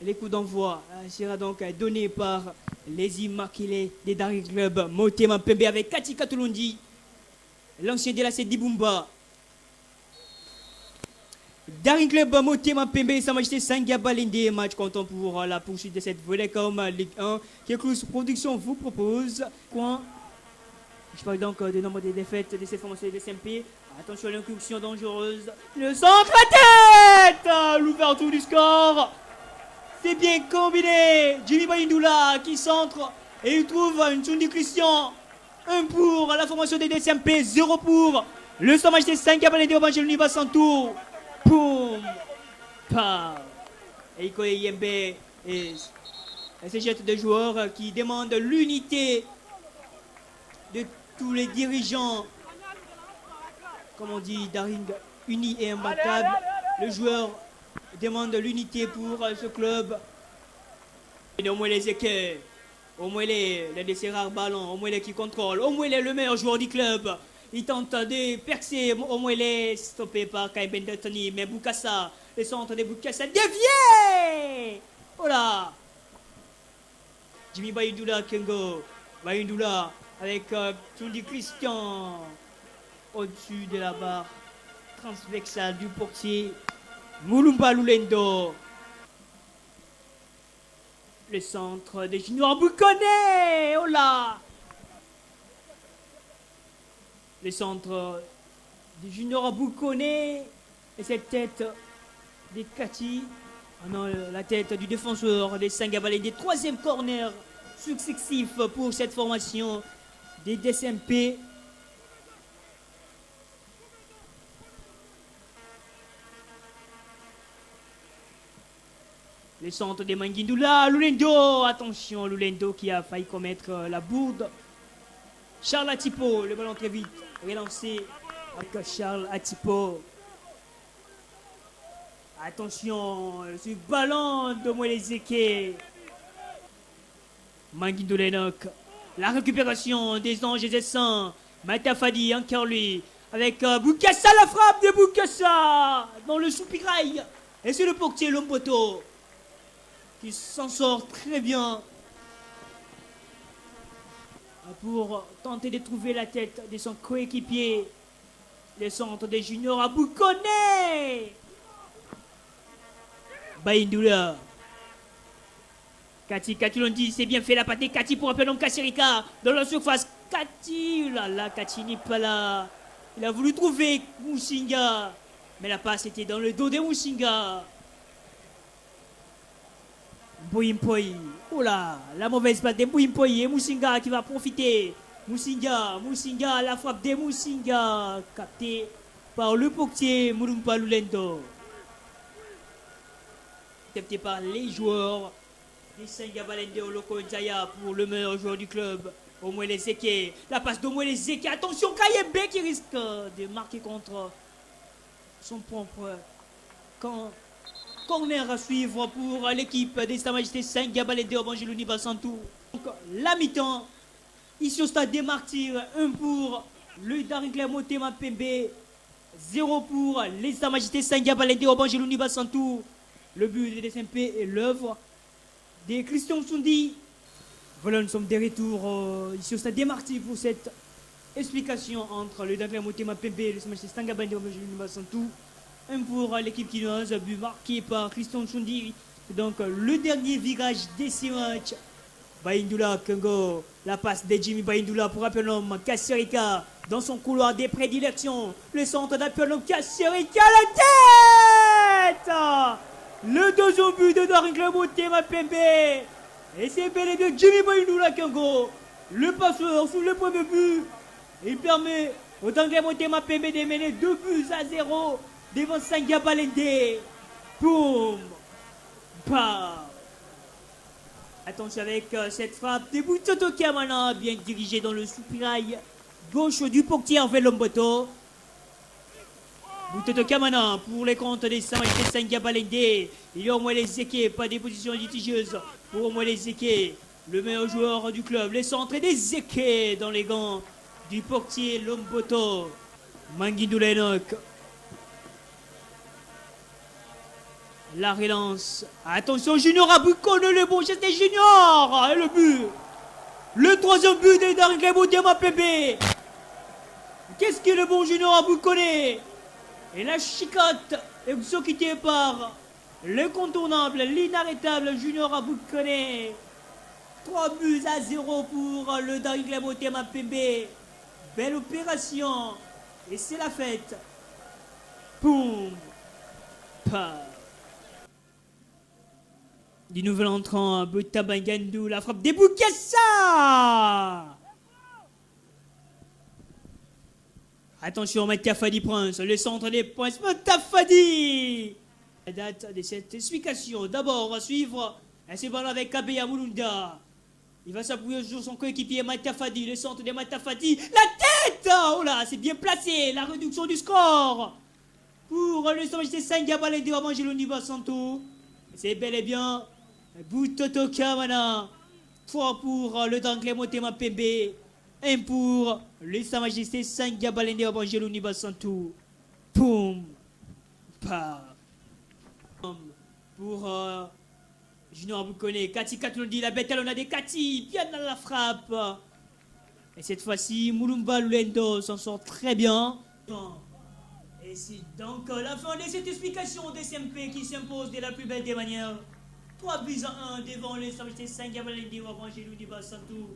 Les coups d'envoi sera donc donné par les immaculés des Daring Club Motema Pembe avec Kati Katulundi, l'ancien de la Dibumba. Daring Club Motema Pembe, Sa Majesté Sanga Balende, match comptant pour la poursuite de cette Vodacom Ligue 1 que Cruz Production vous propose. Point. Je parle donc du nombre des défaites de cette formation de SMP. Attention à l'incursion dangereuse. Le centre à tête, l'ouverture du score. C'est bien combiné. Jimmy Baindoula qui centre et il trouve une Tsundi Christian. 1 pour la formation des DCMP, 0 pour le Sa Majesté 5 à Balende au Angel Univa sans tour. Boum. Pam. Eiko Yembe et ces jets de joueurs qui demandent l'unité de tous les dirigeants. Comme on dit, Daring uni et imbattable. Le joueur demande l'unité pour ce club. Et au moins les équipes, au moins l'un de ces rares ballons, au moins les qui contrôle, au moins le meilleur joueur du club. Il tente de percer, au moins les stoppé par Kaiben Tony, mais Boukassa, le centre de Boukassa dévié. Voilà. Jimmy Baindoula Kengo, Baindoula avec Tsundi Christian au-dessus de la barre transversale du portier. Mulumba Lulendo. Le centre de Junior Boukone. Oh là. Le centre de Junior Boukone. Et cette tête de Kati. Oh non, la tête du défenseur des Sangabalais. Des troisième corner successif pour cette formation des DSMP. Le centre de Manguindoula, Lulendo, attention, Lulendo qui a failli commettre la bourde. Charles Atipo, le ballon très vite relancé avec Charles Atipo. Attention, ce ballon de Moelezeke. Manguindoula, la récupération des anges et des saints. Matafadi, encore lui, avec Boukassa, la frappe de Boukassa dans le soupirail. Et c'est le portier Lomboto qui s'en sort très bien pour tenter de trouver la tête de son coéquipier. Le centre des juniors à Boukone. Baindoula. Kati Katulondi, c'est bien fait la patte de Kati pour appeler donc Kassirika dans la surface. Kati, là, Kati n'est pas là. Il a voulu trouver Moussinga, mais la passe était dans le dos de Moussinga. Bouimpoi. Oh là, la mauvaise passe de Bouimpoi et Moussinga qui va profiter. Moussinga, la frappe de Moussinga, captée par le portier Mulumpa Lulendo. Capté par les joueurs des Sangabalende au Loco Nzaya pour le meilleur joueur du club. Au moins les Zeke. La passe d'au moins les Zeke. Attention, Kayembe qui risque de marquer contre son propre camp. Corner à suivre pour l'équipe des Sa Majesté Sangabalende au Bangeluni Bassantou. Donc la mi-temps. Ici au stade des Martyrs, 1 pour le Daring Club Motema Pembe, 0 pour les Sa Majesté Sangabalende au Bangeluni Bassantou. Le but des SMP est l'œuvre de Christian Tsundi. Voilà, nous sommes de retour ici au stade des Martyrs pour cette explication entre le Daring Club Motema Pembe et le Sa Majesté Sangabalende au Bangeluni Bassantou. 1 pour l'équipe quinoise, but marqué par Christian Tsundi. Donc le dernier virage de ces matchs. Baindoula Kengo, la passe de Jimmy Baindoula pour Appelom Kassirika dans son couloir des prédilections. Le centre d'Appelom Kassirika, la tête. Le deuxième but de Daring Club Motema Pembe. Et c'est bel et bien Jimmy Baindoula Kengo, le passeur sous le premier but. Il permet au Daring Club Motema Pembe de mener 2-0 devant Sangabalende. Boum. Bam. Attention avec cette frappe de Boutoto Kamana, bien dirigée dans le soupirail gauche du portier vers Lomboto. Boutoto Kamana pour les comptes des Sangabalende. Il y a au moins les Zeke, pas des positions litigieuses pour au moins les Zeke. Le meilleur joueur du club, les centres des Zeke dans les gants du portier Lomboto. Manguindoula Enoch. La relance. Attention, Junior Abukone, le bon geste des Junior. Et le but. Le troisième but de Danglais Motema Pembe. Qu'est-ce que le bon Junior Abukone? Et la chicotte exécutée par l'incontournable, l'inarrêtable Junior Abukone. 3 buts à 0 pour le Danglais Motema Pembe. Belle opération. Et c'est la fête. Boum. Pa. Du nouvel entrant, Boutabangandu, la frappe des Boukassa. Attention, Matafadi Prince, le centre des points, Matafadi. La date de cette explication, d'abord à suivre, elle se balade avec Kabeya Mulunda. Il va s'appuyer sur son coéquipier Matafadi, le centre de Matafadi. La tête. Oh là, c'est bien placé, la réduction du score. Pour le Majesté Sangabale de Angelo Niba Santo. C'est bel et bien Boutoto Kamana. 3 pour le Danglais Motema Pembe. 1 pour le Sa Majesté Sangabale de Angelo Niba Santo. Poum. Pa. Pour Junior Abukone. Kati Katoundi, la bête on a des Kati. Bien dans la frappe. Et cette fois-ci, Mulumba Lulendo s'en sort très bien. Et c'est donc la fin de cette explication des SMP qui s'impose de la plus belle des manières. 3 buts à 1 devant les Sa Majesté Sangabale de Angelo Niba Santo.